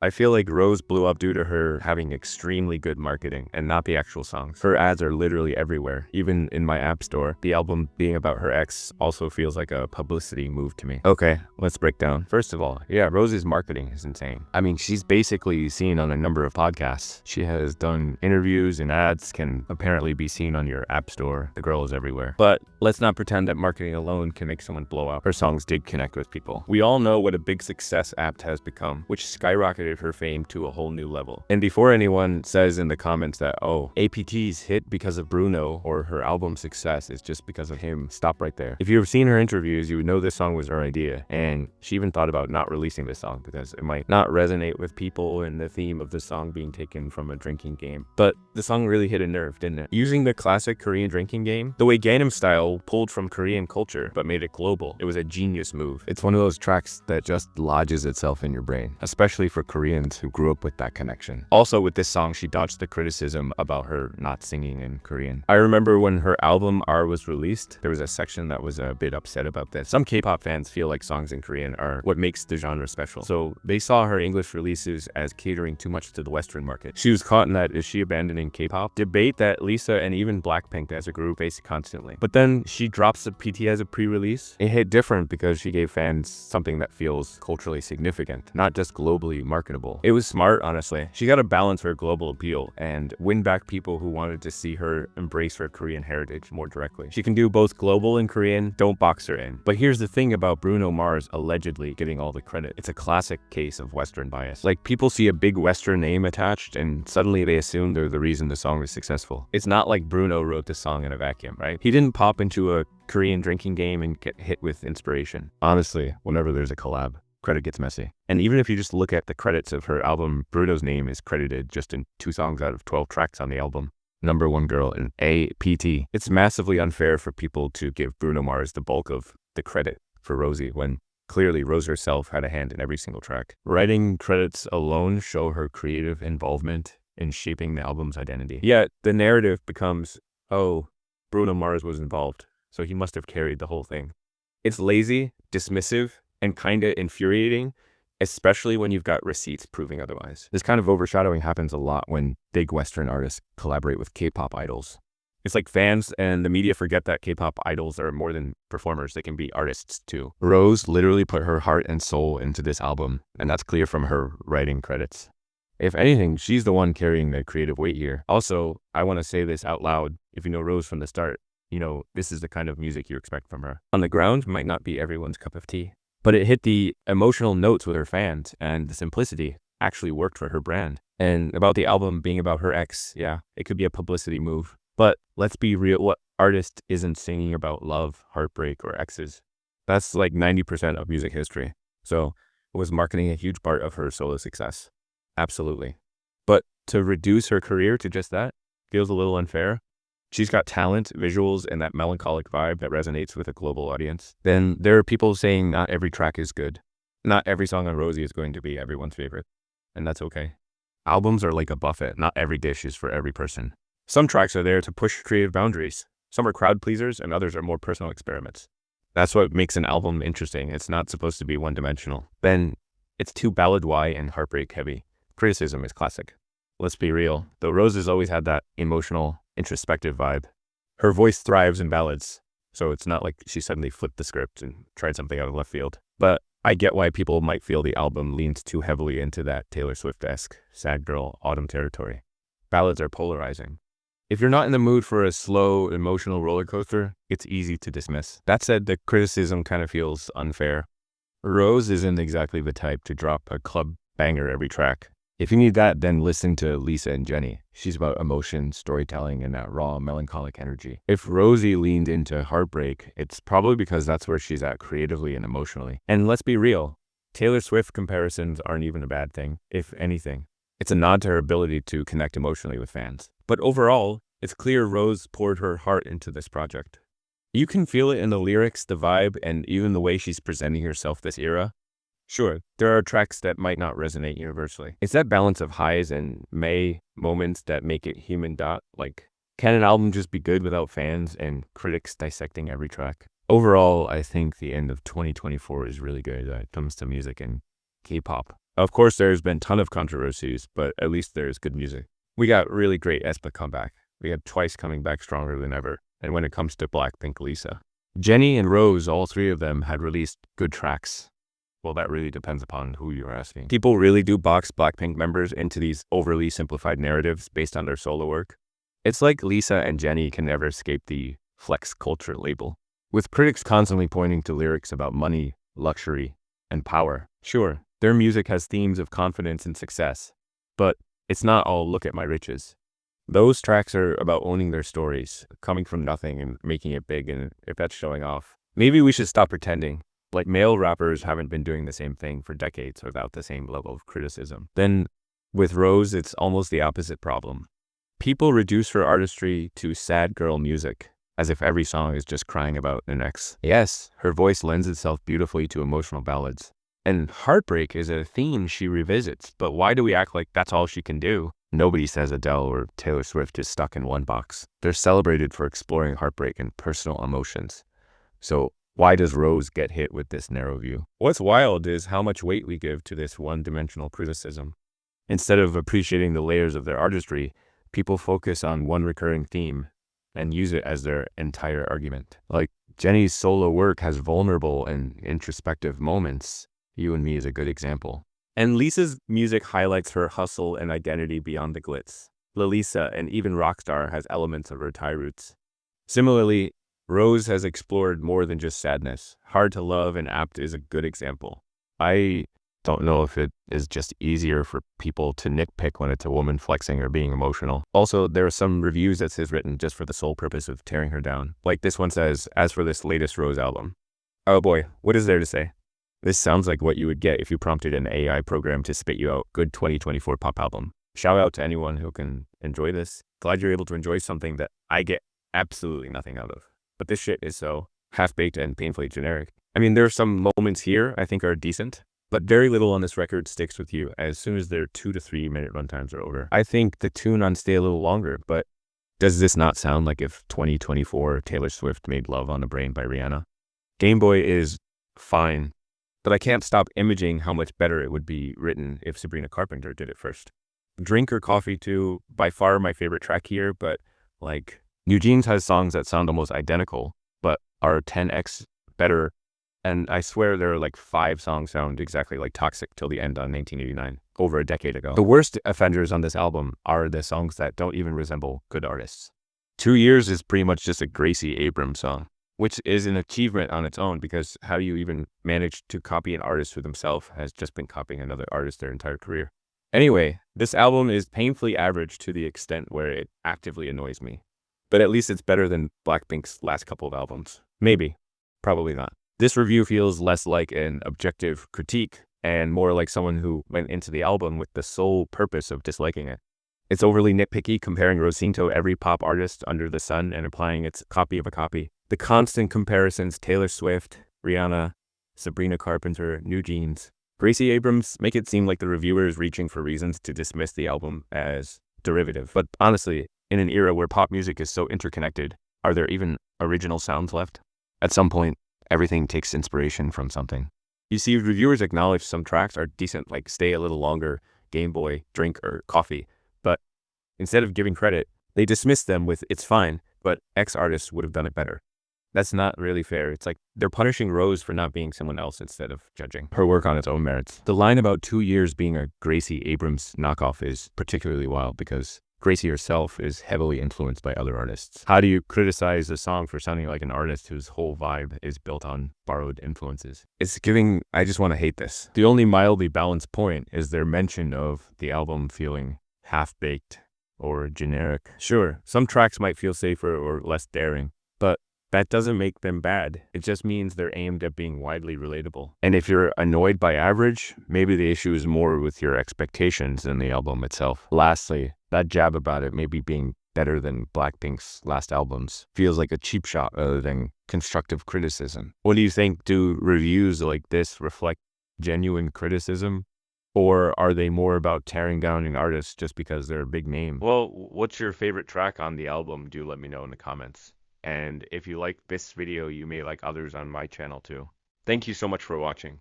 I feel like Rose blew up due to her having extremely good marketing and not the actual songs. Her ads are literally everywhere, even in my app store. The album being about her ex also feels like a publicity move to me. Okay, let's break down. First of all, yeah, Rose's marketing is insane. I mean, she's basically seen on a number of podcasts. She has done interviews and ads, can apparently be seen on your app store. The girl is everywhere. But let's not pretend that marketing alone can make someone blow up. Her songs did connect with people. We all know what a big success Apt has become, which skyrocketed her fame to a whole new level. And before anyone says in the comments that, oh, APT's hit because of Bruno or her album success is just because of him, stop right there. If you've seen her interviews, you would know this song was her idea, and she even thought about not releasing this song because it might not resonate with people and the theme of the song being taken from a drinking game. But the song really hit a nerve, didn't it? Using the classic Korean drinking game, the way Gangnam Style pulled from Korean culture but made it global, it was a genius move. It's one of those tracks that just lodges itself in your brain, especially for Koreans who grew up with that connection. Also with this song, she dodged the criticism about her not singing in Korean. I remember when her album R was released, there was a section that was a bit upset about this. Some K-pop fans feel like songs in Korean are what makes the genre special, so they saw her English releases as catering too much to the Western market. She was caught in that is she abandoning K-pop debate that Lisa and even Blackpink as a group face constantly. But then she drops the PT as a pre-release. It hit different because she gave fans something that feels culturally significant, not just globally marketable. It was smart, honestly. She got to balance her global appeal and win back people who wanted to see her embrace her Korean heritage more directly. She can do both global and Korean, don't box her in. But here's the thing about Bruno Mars allegedly getting all the credit. It's a classic case of Western bias. Like, people see a big Western name attached and suddenly they assume they're the reason the song is successful. It's not like Bruno wrote the song in a vacuum, right? He didn't pop into a Korean drinking game and get hit with inspiration. Honestly, whenever there's a collab, credit gets messy. And even if you just look at the credits of her album, Bruno's name is credited just in 2 songs out of 12 tracks on the album. Number One Girl and APT. It's massively unfair for people to give Bruno Mars the bulk of the credit for Rosie when clearly Rose herself had a hand in every single track. Writing credits alone show her creative involvement in shaping the album's identity. Yet the narrative becomes, oh, Bruno Mars was involved, so he must have carried the whole thing. It's lazy, dismissive, and kinda infuriating, especially when you've got receipts proving otherwise. This kind of overshadowing happens a lot when big Western artists collaborate with K-pop idols. It's like fans and the media forget that K-pop idols are more than performers, they can be artists too. Rose literally put her heart and soul into this album, and that's clear from her writing credits. If anything, she's the one carrying the creative weight here. Also, I want to say this out loud, if you know Rose from the start, you know this is the kind of music you expect from her. On the ground might not be everyone's cup of tea, but it hit the emotional notes with her fans, and the simplicity actually worked for her brand. And about the album being about her ex, yeah, it could be a publicity move. But let's be real, what artist isn't singing about love, heartbreak, or exes? That's like 90% of music history. So was marketing a huge part of her solo success? Absolutely. But to reduce her career to just that feels a little unfair. She's got talent, visuals, and that melancholic vibe that resonates with a global audience. Then there are people saying not every track is good. Not every song on Rosie is going to be everyone's favorite. And that's okay. Albums are like a buffet. Not every dish is for every person. Some tracks are there to push creative boundaries. Some are crowd pleasers and others are more personal experiments. That's what makes an album interesting. It's not supposed to be one-dimensional. Then it's too ballad-y and heartbreak heavy. Criticism is classic. Let's be real, though Rose has always had that emotional, introspective vibe. Her voice thrives in ballads, so it's not like she suddenly flipped the script and tried something out of left field. But I get why people might feel the album leans too heavily into that Taylor Swift-esque, sad girl, autumn territory. Ballads are polarizing. If you're not in the mood for a slow, emotional roller coaster, it's easy to dismiss. That said, the criticism kind of feels unfair. Rose isn't exactly the type to drop a club banger every track. If you need that, then listen to Lisa and Jenny. She's about emotion, storytelling, and that raw, melancholic energy. If Rosie leaned into heartbreak, it's probably because that's where she's at creatively and emotionally. And let's be real, Taylor Swift comparisons aren't even a bad thing, if anything. It's a nod to her ability to connect emotionally with fans. But overall, it's clear Rose poured her heart into this project. You can feel it in the lyrics, the vibe, and even the way she's presenting herself this era. Sure, there are tracks that might not resonate universally. It's that balance of highs and May moments that make it human. Like, can an album just be good without fans and critics dissecting every track? Overall, I think the end of 2024 is really good when it comes to music and K-pop. Of course, there's been a ton of controversies, but at least there's good music. We got really great aespa comeback. We had Twice coming back stronger than ever. And when it comes to Blackpink Lisa, Jennie and Rose, all three of them had released good tracks. Well, that really depends upon who you're asking. People really do box Blackpink members into these overly simplified narratives based on their solo work. It's like Lisa and Jennie can never escape the flex culture label, with critics constantly pointing to lyrics about money, luxury, and power. Sure, their music has themes of confidence and success, but it's not all look at my riches. Those tracks are about owning their stories, coming from nothing and making it big, and if that's showing off, maybe we should stop pretending. Like male rappers haven't been doing the same thing for decades without the same level of criticism. Then with Rose, it's almost the opposite problem. People reduce her artistry to sad girl music, as if every song is just crying about an ex. Yes, her voice lends itself beautifully to emotional ballads. And heartbreak is a theme she revisits, but why do we act like that's all she can do? Nobody says Adele or Taylor Swift is stuck in one box. They're celebrated for exploring heartbreak and personal emotions. So why does Rose get hit with this narrow view? What's wild is how much weight we give to this one-dimensional criticism. Instead of appreciating the layers of their artistry, people focus on one recurring theme and use it as their entire argument. Like Jennie's solo work has vulnerable and introspective moments. You and Me is a good example. And Lisa's music highlights her hustle and identity beyond the glitz. Lisa and even Rockstar has elements of her Thai roots. Similarly, Rose has explored more than just sadness. Hard to Love and Apt is a good example. I don't know if it is just easier for people to nitpick when it's a woman flexing or being emotional. Also, there are some reviews that says written just for the sole purpose of tearing her down. Like this one says, as for this latest Rose album. Oh boy, what is there to say? This sounds like what you would get if you prompted an AI program to spit you out good 2024 pop album. Shout out to anyone who can enjoy this. Glad you're able to enjoy something that I get absolutely nothing out of. But this shit is so half-baked and painfully generic. I mean, there are some moments here I think are decent, but very little on this record sticks with you as soon as their 2 to 3 minute runtimes are over. I think the tune on Stay a Little Longer, but does this not sound like if 2024 Taylor Swift made Love on the Brain by Rihanna? Gameboy is fine, but I can't stop imaging how much better it would be written if Sabrina Carpenter did it first. Drink or Coffee too, by far my favorite track here, but like New Jeans has songs that sound almost identical, but are 10x better. And I swear there are like 5 songs sound exactly like Toxic Till the End on 1989, over a decade ago. The worst offenders on this album are the songs that don't even resemble good artists. 2 Years is pretty much just a Gracie Abrams song, which is an achievement on its own because how do you even manage to copy an artist who themselves has just been copying another artist their entire career? Anyway, this album is painfully average to the extent where it actively annoys me. But at least it's better than Blackpink's last couple of albums. Maybe. Probably not. This review feels less like an objective critique and more like someone who went into the album with the sole purpose of disliking it. It's overly nitpicky, comparing Rosie to every pop artist under the sun and applying its copy of a copy. The constant comparisons, Taylor Swift, Rihanna, Sabrina Carpenter, New Jeans, Gracie Abrams, make it seem like the reviewer is reaching for reasons to dismiss the album as derivative. But honestly, in an era where pop music is so interconnected, are there even original sounds left? At some point, everything takes inspiration from something. You see, reviewers acknowledge some tracks are decent, like Stay a Little Longer, Gameboy, Drink, or Coffee, but instead of giving credit, they dismiss them with it's fine, but X artists would have done it better. That's not really fair. It's like they're punishing Rose for not being someone else instead of judging her work on its own merits. The line about 2 years being a Gracie Abrams knockoff is particularly wild because Gracie herself is heavily influenced by other artists. How do you criticize a song for sounding like an artist whose whole vibe is built on borrowed influences? It's giving, I just want to hate this. The only mildly balanced point is their mention of the album feeling half-baked or generic. Sure, some tracks might feel safer or less daring, but that doesn't make them bad. It just means they're aimed at being widely relatable. And if you're annoyed by average, maybe the issue is more with your expectations than the album itself. Lastly, that jab about it maybe being better than Blackpink's last albums feels like a cheap shot rather than constructive criticism. What do you think? Do reviews like this reflect genuine criticism? Or are they more about tearing down an artist just because they're a big name? Well, what's your favorite track on the album? Do let me know in the comments. And if you like this video, you may like others on my channel too. Thank you so much for watching.